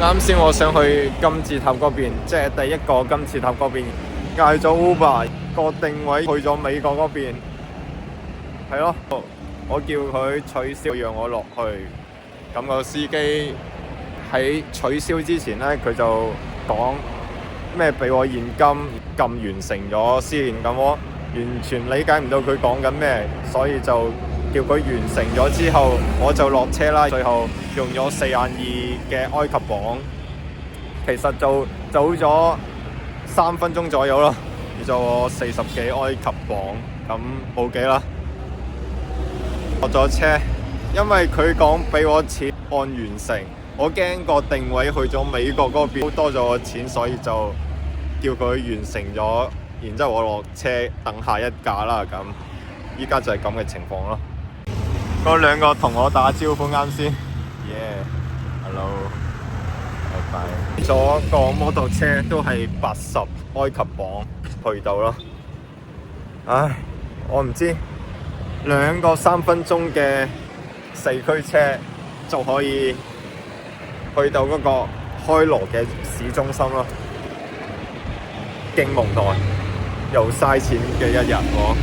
啱先我想去金字塔嗰邊，即係第一個金字塔嗰邊，嗌咗 Uber 個定位去咗美國嗰邊，係咯，我叫佢取消，讓我落去。咁個司機喺取消之前呢，佢就講咩俾我現金撳完成咗先，咁我完全理解唔到佢講緊咩，所以就叫佢完成咗之後，我就落車啦。最後用咗42嘅埃及磅，其實就走咗3分鐘左右啦，要咗我40幾埃及磅，咁冇幾啦。落咗車，因為佢講俾我錢按完成，我驚個定位去咗美國嗰邊多咗我錢，所以就叫佢完成咗，然之後我落車等下一架啦。咁依家就係咁嘅情況咯。嗰兩個同我打招呼啱先 ，Yeah，Hello，拜拜。坐個摩托車都係80埃及磅去到咯。唉，我唔知2個3分鐘嘅四驅車就可以去到嗰個開羅嘅市中心咯，勁無奈又嘥錢嘅一日喎。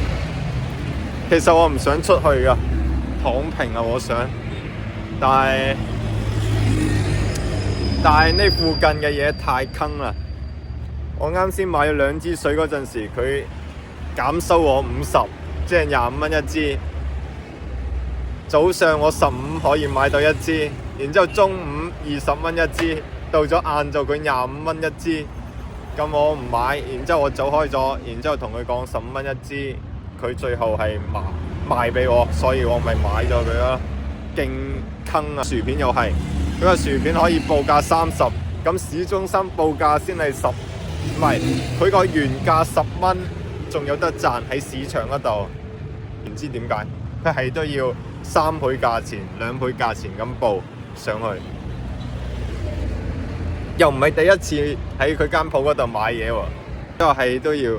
其實我唔想出去噶，躺平啊我想，但係呢附近嘅嘢太坑啦。我啱先買咗2支水嗰陣時，佢減收我50，即係25蚊一支。早上我15可以買到一支，然之後中午20蚊一支，到咗晏晝佢25蚊一支，咁我唔買，然之後我走開咗，然之後同佢講15蚊一支，佢最後係賣俾我，所以我咪買咗佢咯。勁坑啊！薯片又係，佢個薯片可以報價30，咁市中心報價先係10，唔係佢個原價10蚊，仲有得賺喺市場嗰度，唔知點解佢係都要3倍價錢、2倍價錢咁報上去，又唔係第一次喺佢間鋪嗰度買嘢喎，因為係都要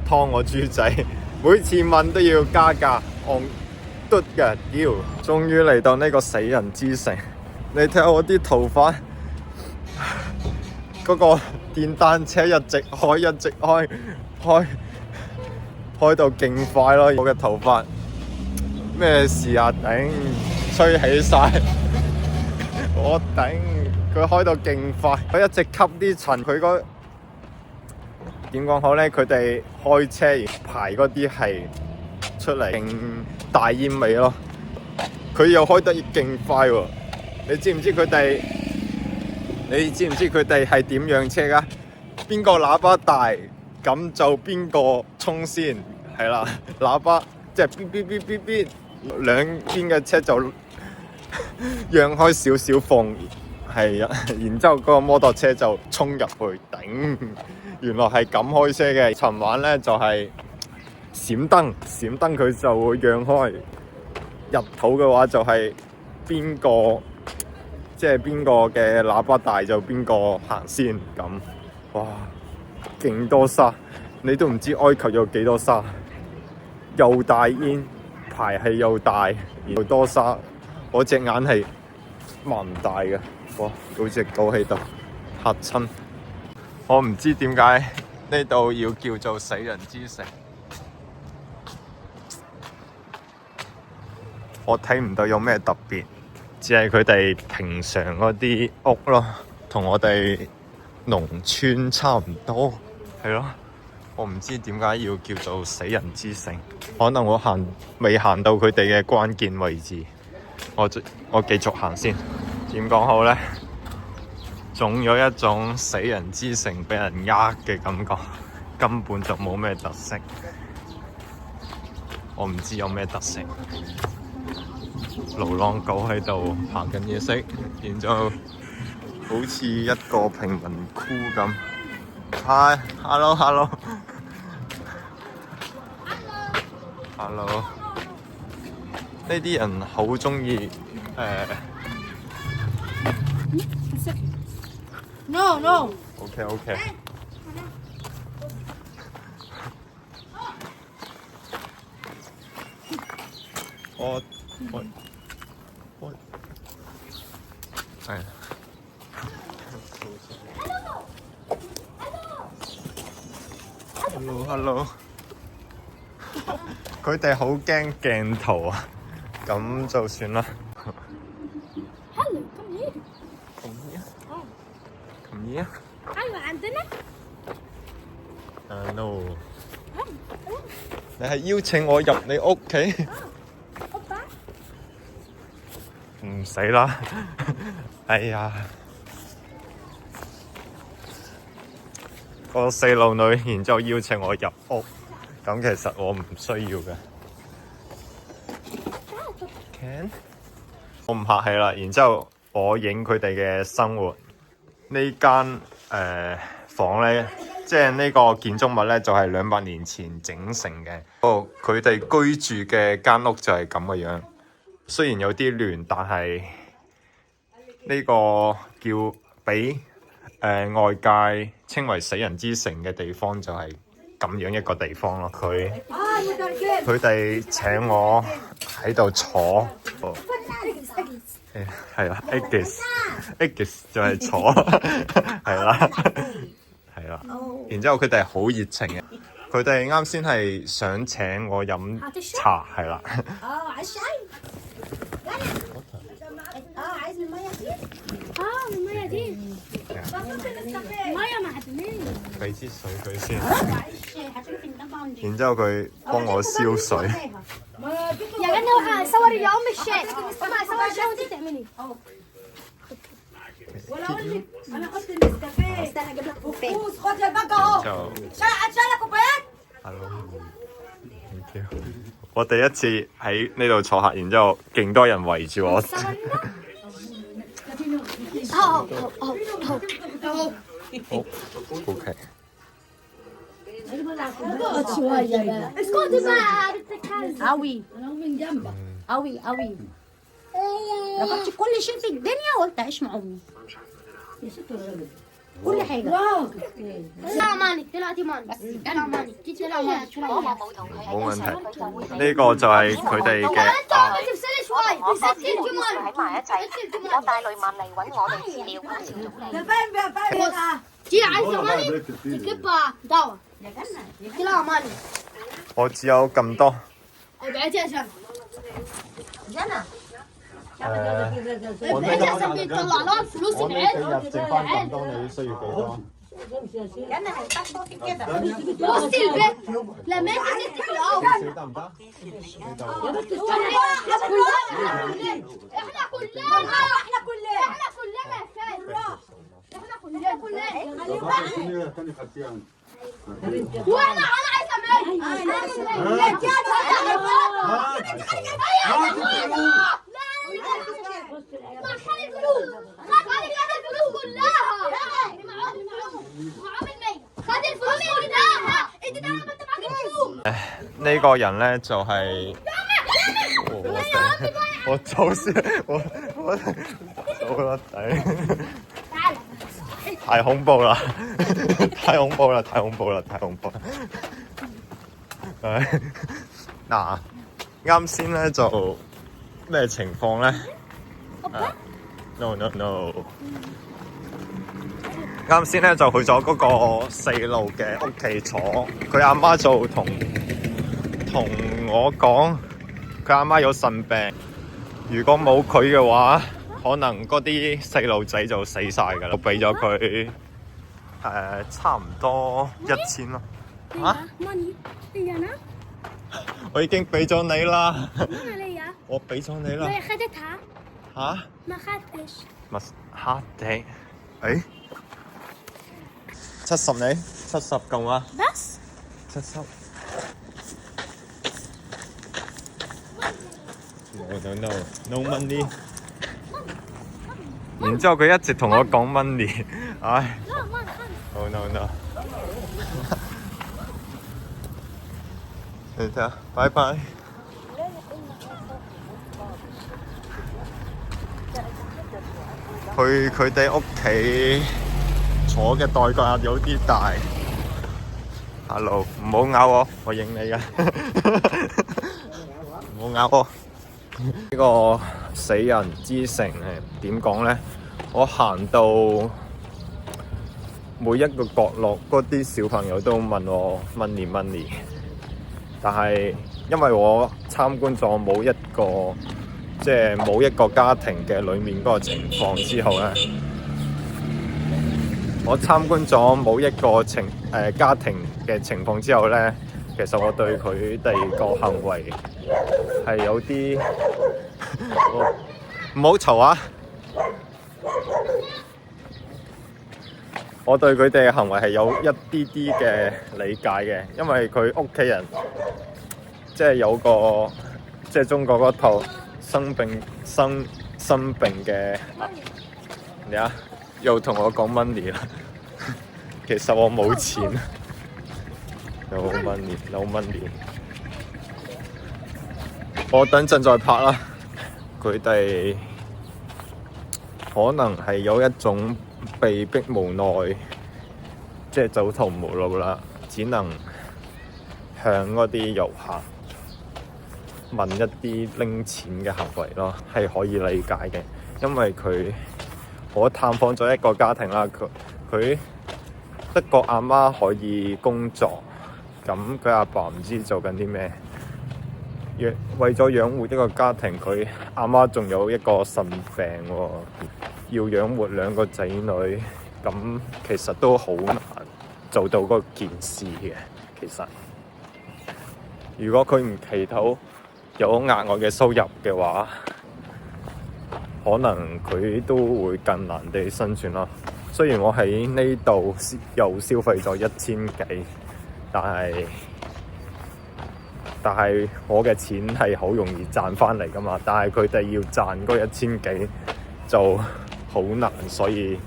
劏我豬仔，每次問都要加價，戇嘟嘅屌！終於嚟到呢個死人之城，你睇下我啲頭髮，嗰個電單車一直開到勁快咯，我嘅頭髮。咩事啊？頂，吹起晒，我頂！佢開到勁快，佢一直吸啲塵。佢嗰點講好呢？佢哋開車排嗰啲係出嚟勁大煙味咯。佢又開得勁快喎！你知唔知佢哋係點樣車㗎？邊個喇叭大，咁就邊個衝先，係啦，喇叭即係嗶嗶嗶嗶嗶。兩邊嘅車就讓開少少縫，係啊，然之後嗰個摩托車就衝入去頂，原來係咁開車嘅。尋晚呢就係閃燈佢就會讓開，入土嘅話就係邊個嘅喇叭大就邊個行先咁。哇，勁多沙，你都唔知埃及有幾多沙，又大煙。排氣又大又多沙，我隻眼係擘唔大嘅，哇！好隻狗喺度嚇親，我唔知點解呢度要叫做死人之城，我睇唔到有咩特別，只係佢哋平常嗰啲屋咯，同我哋農村差唔多，係咯。我唔知點解要叫做死人之城，可能我未行到佢哋嘅關鍵位置，我繼續行先。點講好呢？總有一種死人之城俾人呃嘅感覺，根本就冇咩特色。我唔知有咩特色。流浪狗喺度行緊嘢食，然之後好似一個貧民窟咁。Hi，hello，呢啲人好鍾意No。OK。我 Hello，佢哋好驚鏡頭啊，咁就算啦。Hello，come here。Come here。Come here。أيوة عندنا。No。你係邀請我入你屋企？唔使啦。哎呀，個細路女，然之後邀請我入屋，咁其實我唔需要嘅。Can？ 我唔客氣啦，然之後我影佢哋嘅生活。呢間房咧，即係呢個建築物咧，就係200年前整成嘅。佢哋居住嘅間屋就係咁嘅樣，雖然有啲亂，但係呢個叫俾外界稱為死人之城嘅地方，就係咁樣一個地方咯。佢哋請我喺度坐。係啦 ，Eggs 就係坐，係啦，係啦。然之後佢哋係好熱情嘅，佢哋啱先係想請我飲茶，係啦。俾支水佢先，然之後佢幫我燒水。يا جنة وقع صوري يا أم الشاي وقع صوري الشاي وأنت تعملي ولا أقول لك أنا قلت النسكافيه استنى أجيب لك فوز خد يا الباقة أهو شايلة كوبايات Hello，thank you。我第一次喺呢度坐客，然之後勁多人圍住我。OK。اسكتي بقى بتتكلم قوي أنا من جنبك قوي قوي رفضت كل شيء في الدنيا وقلت أعيش مع أمي يا ست الراجل كل حاجة لا مانك دلوقتي مانك بس لا مانك لا مانك 冇問題，呢個就係佢哋嘅。تفصلي شوي تفصلي الجمل 喺埋一齊，而家帶雷曼嚟揾我哋治療高潮يا فاهم دي عايزة ماني تجيبها دواء لا ماني 我只有咁多。بعتي عشان 我呢 بعتي عشان بيطلع لها الفلوس 我呢幾 العيال 日剩翻咁多，你需要幾多？ 梗係得多啲嘅。 بصي البيت لما انت جبتي في الاول 少得唔得？احنا كلنا يا فاهم وانا عايزه مال呢個人咧就係、我走先，我走啦頂，太恐怖啦！太恐怖啦！太恐怖啦！太恐怖啦！嗱，啱先咧就咩情況咧？No no no！ 啱先咧就去咗嗰個細路嘅屋企坐，佢阿媽就同我講，佢阿媽有腎病，如果冇佢嘅話，可能嗰啲細路仔就死晒㗎啦。我俾咗佢差唔多1000咯。嚇？我已經俾咗你啦。我俾咗你啦。嚇？乜黑地？誒？70你70夠嗎？ بس 70。No money。然之後佢一直同我講 money， 唉。No。你睇下，拜拜。去佢哋屋企。坐嘅代價有啲大。Hello， 唔好咬我，我認你㗎。唔好咬我。呢個死人之城係點講咧？我行到每一個角落嗰啲小朋友都問我 money， 但係因為我參觀咗冇一個家庭嘅裡面嗰個情況之後咧，我參觀咗冇一個家庭嘅情況之後咧，其實我對佢哋個行為係有啲唔好嘈啊！我對佢哋嘅行為係有一啲啲嘅理解嘅，因為佢屋企人即係有個即係中國嗰套生病嘅你啊，又同我講 money 啦。其實我冇錢，no money。我等陣再拍啦。佢哋可能係有一種被逼無奈，即係走投無路啦，只能向嗰啲遊客問一啲拎錢嘅行為咯，係可以理解嘅。因為我探訪咗一個家庭啦，佢得個阿媽可以工作，咁佢阿爸唔知做緊啲咩。為咗養活一個家庭，佢阿媽仲有一個腎病喎，要養活2個仔女，咁其實都好難做到嗰件事嘅。其實，如果佢唔祈禱有額外嘅收入嘅話，可能佢都會更難地生存咯。雖然我喺呢度又消費咗1000幾，但係我嘅錢係好容易賺翻嚟噶嘛，但係佢哋要賺嗰1000幾就好難，所以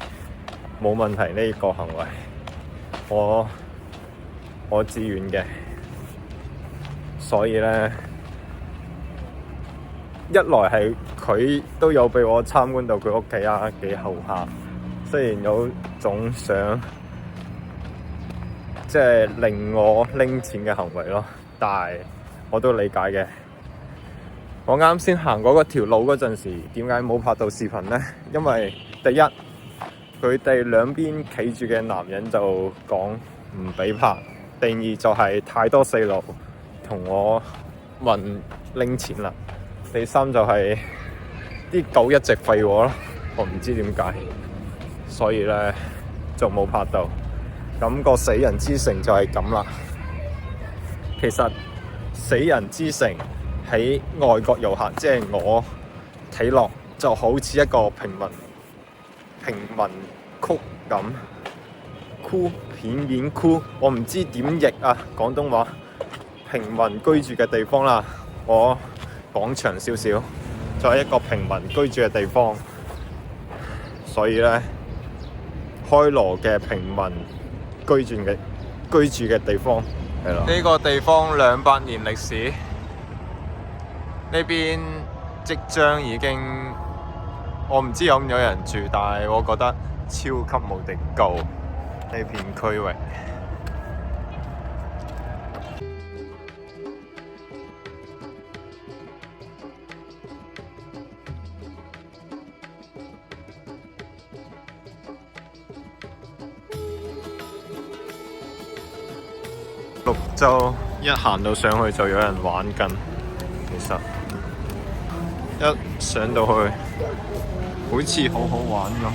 冇問題呢個行為，我自願嘅。所以咧，一來係佢都有俾我參觀到佢屋企啊，幾後下，雖然有種想即係令我拎錢嘅行為咯，但係我都理解嘅。我啱先行過嗰條路嗰陣時，點解冇拍到視頻呢？因為第一，佢哋兩邊企住嘅男人就講唔俾拍；第二就係太多細路同我問拎錢啦；第三就係啲狗一直吠我咯，我唔知點解，所以咧就冇拍到。咁個死人之城就係咁啦。其實死人之城喺外國遊客，即係我睇落就好似一個平民區咁，片面區，我唔知點譯啊，廣東話平民居住嘅地方啦。我講長少少，就係一個平民居住嘅地方，所以咧開羅嘅平民居住嘅地方係啦。呢個地方200年歷史，呢邊即將已經，我唔知有唔有人住，但係我覺得超級無敵舊呢片區域。綠洲一行到上去就有人玩緊，其實一上到去好似好好玩咁。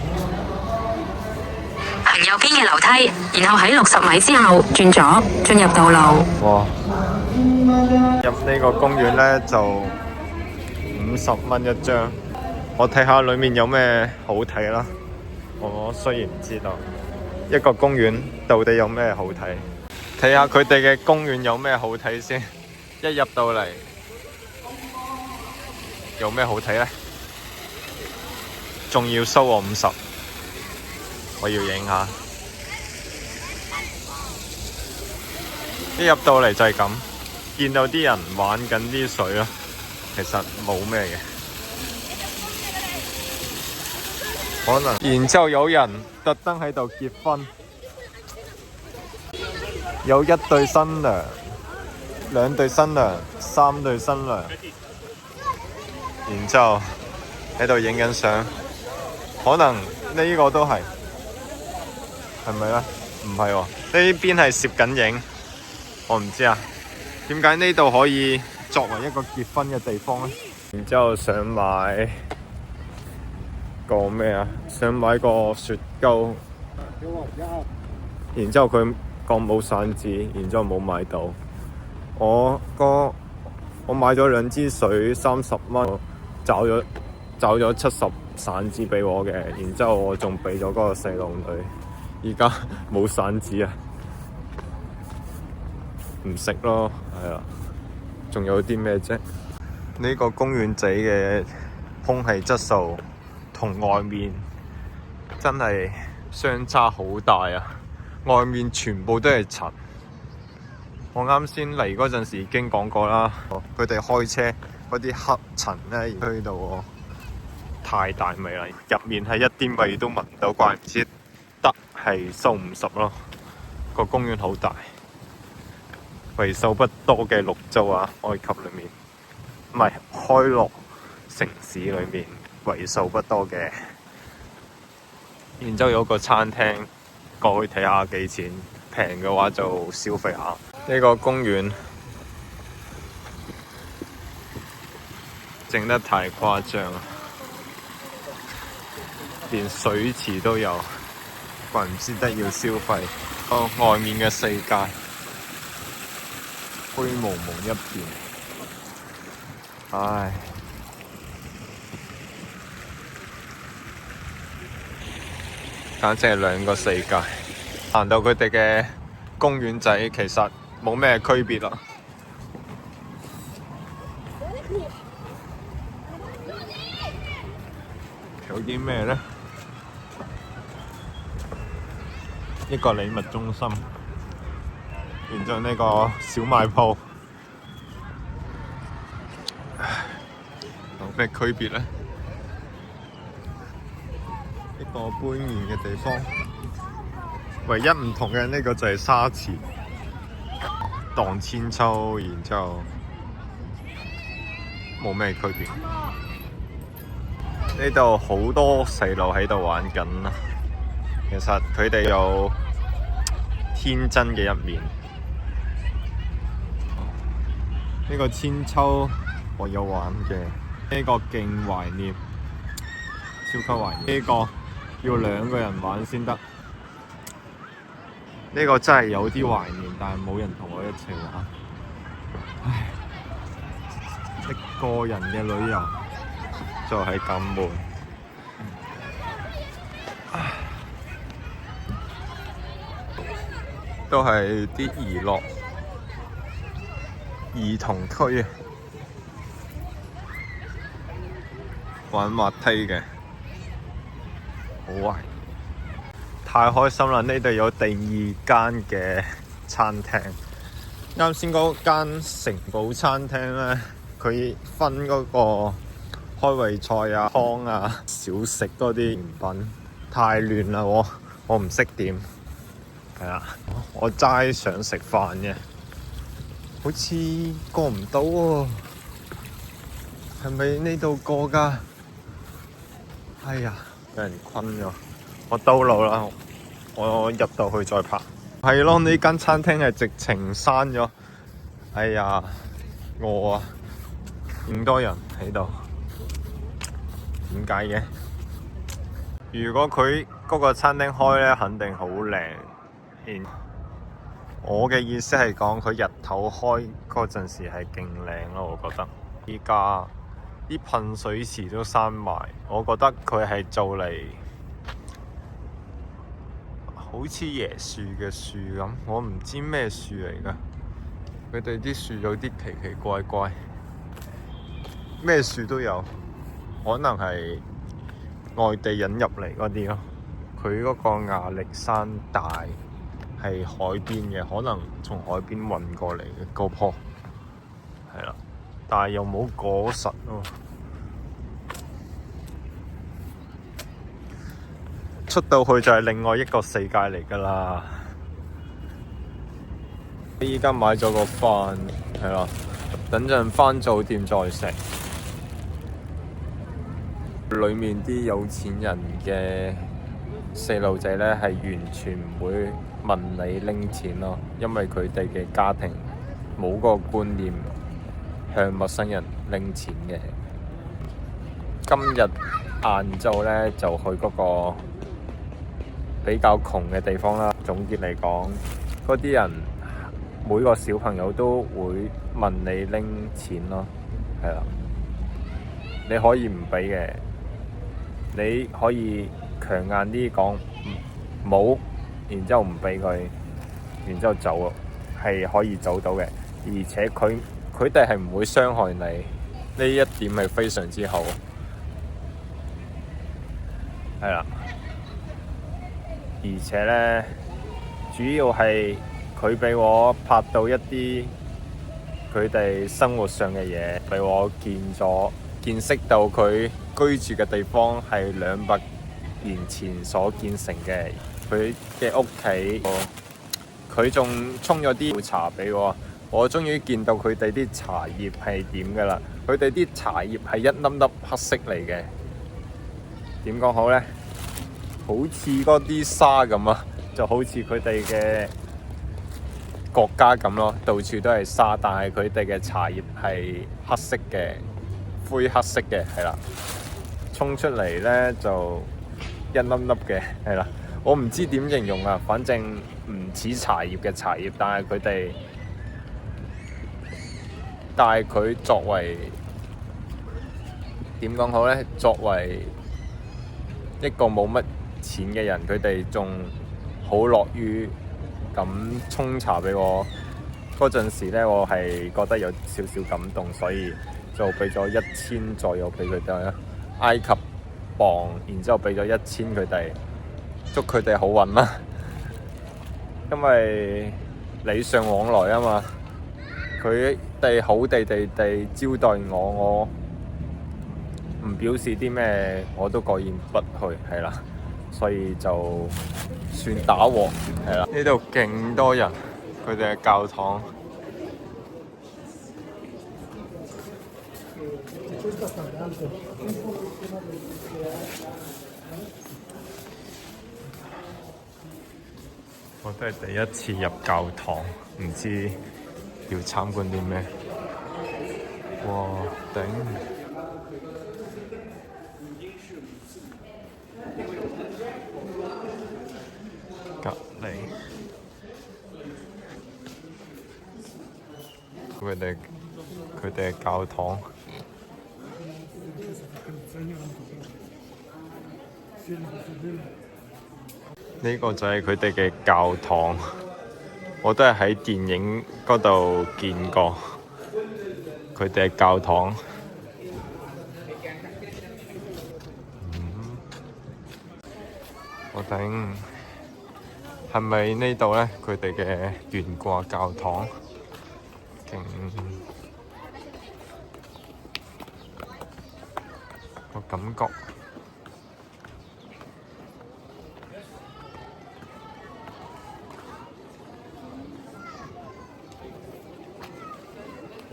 行右邊嘅樓梯，然後喺60米之後轉左進入道路。哇！入呢個公園呢，就50蚊一張，我睇下裏面有咩好睇啦。我雖然唔知道一個公園到底有咩好睇。睇下佢哋嘅公園有咩好睇先，一入到嚟有咩好睇呢？仲要收我50，我要影下。一入到嚟就係咁，見到啲人玩緊啲水咯，其實冇咩嘅。可能然之後有人特登喺度結婚。有1對新娘、2對新娘、3對新娘，然之後喺度影緊相，可能呢個都係係咪咧？唔係喎，呢邊係攝緊影，我唔知啊。點解呢度可以作為一個結婚嘅地方咧？然之後想買個咩啊？想買個雪糕，然之後佢講冇散紙，然之後冇買到。我買咗2支水30蚊，找咗70散紙俾我嘅，然之後我仲俾咗嗰個細路女，而家冇散紙啊，唔食咯，係啊，仲有啲咩啫？呢個公園仔嘅空氣質素同外面真係相差好大啊！外面全部都係塵。我啱先嚟嗰陣時已經講過啦，佢哋開車嗰啲黑塵咧，吹到我太大味啦！入面係一啲味都聞唔到，怪唔知得係收50咯。個公園好大，為數不多嘅綠洲啊，埃及裏面唔係開羅城市裏面為數不多嘅。然之後有個餐廳，過去睇下幾錢，平嘅話就消費下。呢個公園整得太誇張，連水池都有，怪唔之得要消費。外面嘅世界灰蒙蒙一片，唉，簡直係兩個世界。行到佢哋嘅公園仔，其實冇咩區別啦。有啲咩呢？一個禮物中心，然之後呢個小賣鋪，有咩區別呢？一個杯麵嘅地方，唯一唔同嘅呢個就係沙池。盪千秋，然之後冇咩區別。呢度好多細路喺度玩緊啦。其實佢哋有天真嘅一面。呢個千秋我有玩嘅，呢個勁懷念，超級懷念。呢個要2個人玩先得。呢個真係有啲懷念，但係冇人同我一齊玩。唉，一個人嘅旅遊就係咁悶。都係啲兒童區啊，玩滑梯嘅，好啊！太開心啦！呢度有第2間嘅餐廳。啱先嗰間城堡餐廳呢，佢分嗰個開胃菜啊、湯啊、小食多啲甜品，太亂啦！我唔識點，係啊，我齋想食飯嘅，好似過唔到喎，係咪呢度過㗎？哎呀，有人困咗。我兜路啦，我入到去再拍。係咯，呢間餐廳係直情閂咗。哎呀，餓啊！咁多人喺度，點解嘅？如果佢嗰個餐廳開呢，肯定好靚。我嘅意思係講，佢日頭開嗰陣時係勁靚咯，我覺得。依家啲噴水池都閂埋，我覺得佢係做嚟好似椰樹嘅樹咁，我唔知咩樹嚟㗎。佢哋啲樹有啲奇奇怪怪，咩樹都有，可能係外地引入嚟嗰啲咯。佢嗰個亞歷山大係海邊嘅，可能從海邊運過嚟嘅嗰棵，係啦，但係又冇果實咯。出到去就係另外一個世界嚟㗎啦！依家買咗個飯，係啦，等陣返酒店再食。裡面啲有錢人嘅細路仔咧係完全唔會問你拎錢咯，因為佢哋嘅家庭冇嗰個觀念向陌生人拎錢嘅。今日晏晝咧就去嗰個比較窮嘅地方啦。總結嚟講，嗰啲人每個小朋友都會問你拎錢咯，係啦。你可以唔俾嘅，你可以強硬啲講冇，然之後唔俾佢，然之後走，係可以走到嘅。而且佢哋係唔會傷害你，呢一點係非常之好。係啦，而且咧，主要係佢俾我拍到一啲佢哋生活上嘅嘢，俾我見識到佢居住嘅地方係200年前所建成嘅，佢嘅屋企，佢仲沖咗啲茶俾我，我終於見到佢哋啲茶葉係點㗎啦，佢哋啲茶葉係一粒粒黑色嚟嘅。點講好呢？好似嗰啲沙咁啊，就好似佢哋嘅國家咁咯，到處都係沙，但係佢哋嘅茶葉係黑色嘅，灰黑色嘅，係啦，沖出嚟呢就一粒粒嘅，係啦，我唔知點形容啊，反正唔似茶葉嘅茶葉，但係佢作為點講好呢？作為一個冇乜錢嘅人，佢哋仲好樂於咁沖茶俾我。嗰陣時呢，我係覺得有少少感動，所以就俾咗1000左右俾佢哋，埃及磅，然之後俾咗1000佢哋，祝佢哋好運啦。因為禮尚往來啊嘛，佢哋好地招待我唔表示啲咩，我都過意不去，係啦，所以就算打和，係啦。呢度勁多人，佢哋嘅教堂。我都係第一次入教堂，唔知要參觀啲咩。哇！頂！隔離，佢哋嘅教堂，呢個就係佢哋嘅教堂，我都係喺電影嗰度見過佢哋嘅教堂。我頂！係咪呢度呢？佢哋嘅懸掛教堂，勁！我感覺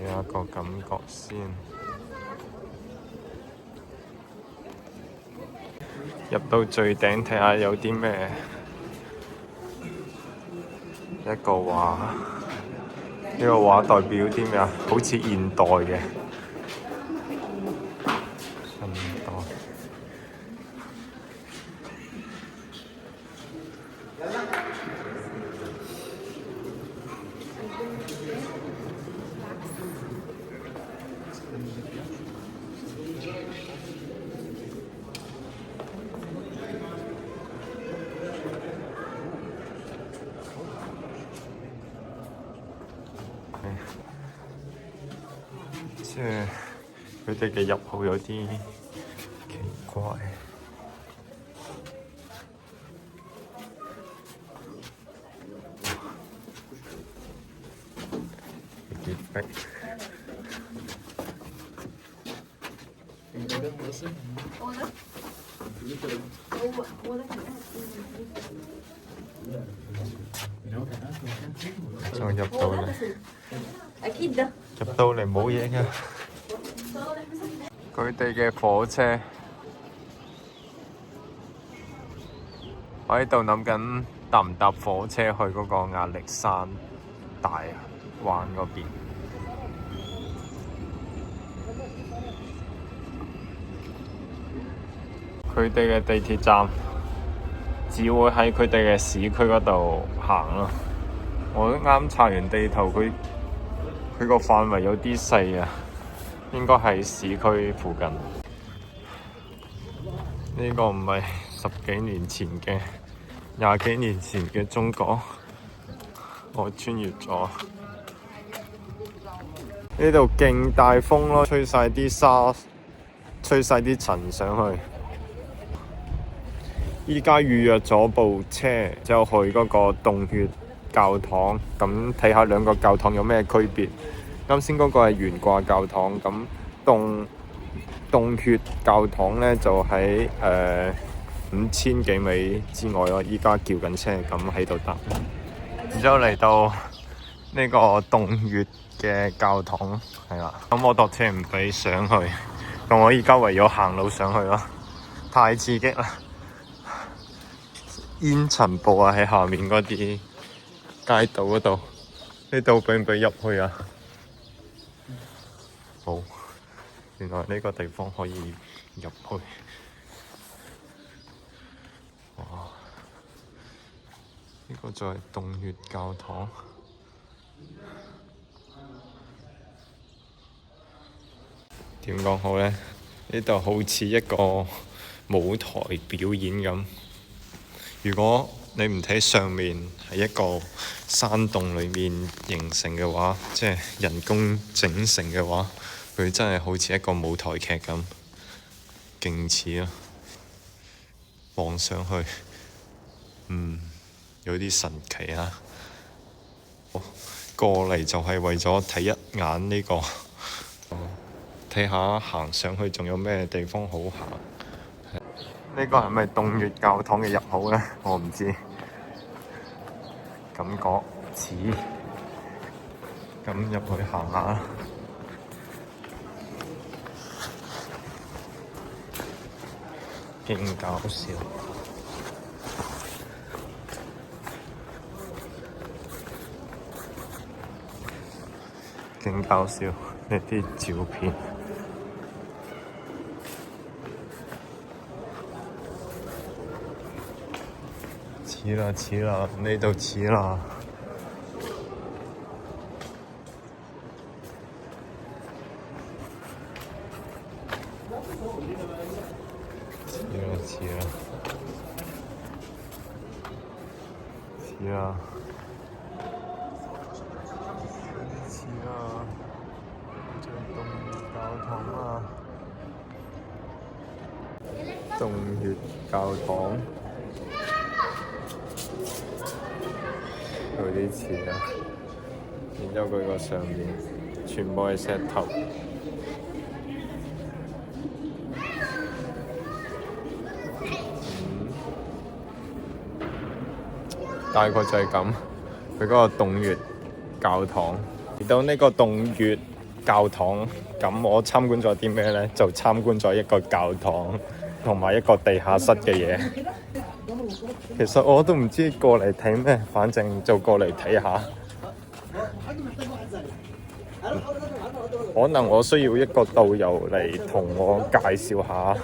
有一個感覺先。入到最頂睇下有啲咩。一個畫，呢個畫代表啲咩啊？好似現代嘅，現代。即係佢哋嘅入口有啲奇怪，有啲逼。仲入到嚟。入到嚟冇嘢㗎，佢哋嘅火車我喺度諗緊搭唔搭火車去嗰個壓力山大灣嗰邊。佢哋嘅地鐵站只會喺佢哋嘅市區嗰度行咯。我啱查完地圖，佢個範圍有啲細啊，應該喺市區附近。呢個唔係10幾年前嘅20幾年前嘅中國，我穿越咗。呢度勁大風咯，吹晒啲沙，吹晒啲塵上去。依家預約咗部車，就去嗰個洞穴教堂，咁睇下兩個教堂有咩區別。啱先嗰個係懸掛教堂，咁洞穴教堂咧就喺5000幾米之外咯。依家叫緊車，咁喺度等。然之後嚟到呢個洞穴嘅教堂，係啦。咁摩托車唔俾上去，咁我依家唯有行路上去咯。太刺激啦！煙塵布啊，喺下面嗰啲街道嗰度，呢度俾唔俾入去啊？好，原來呢個地方可以入去。哇！呢個就係洞穴教堂。點講好呢？呢度好似一個舞台表演咁。如果你唔睇上面係一個山洞裏面形成嘅話，即係人工整成嘅話，佢真係好似一個舞台劇咁，勁似啊！望上去，有啲神奇啊！過嚟就係為咗睇一眼呢個，睇下行上去仲有咩地方好行。呢個係咪洞穴教堂嘅入口呢？我唔知，感覺似。咁入去行下，勁搞笑，勁搞笑呢啲照片。似啦，呢度似啦。就係洞穴教堂啊！洞穴教堂。有啲似啊，然之後佢個上面全部係石頭，大概就係咁。佢嗰個洞穴教堂，嚟到呢個洞穴教堂，咁我參觀咗啲咩呢？就參觀咗一個教堂同埋一個地下室嘅嘢。其實我都唔知過嚟睇咩，反正就過嚟睇下。可能我需要一個導遊嚟同我介紹下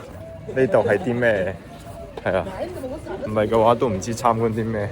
呢度係啲咩，係啊，唔係嘅話都唔知參觀啲咩。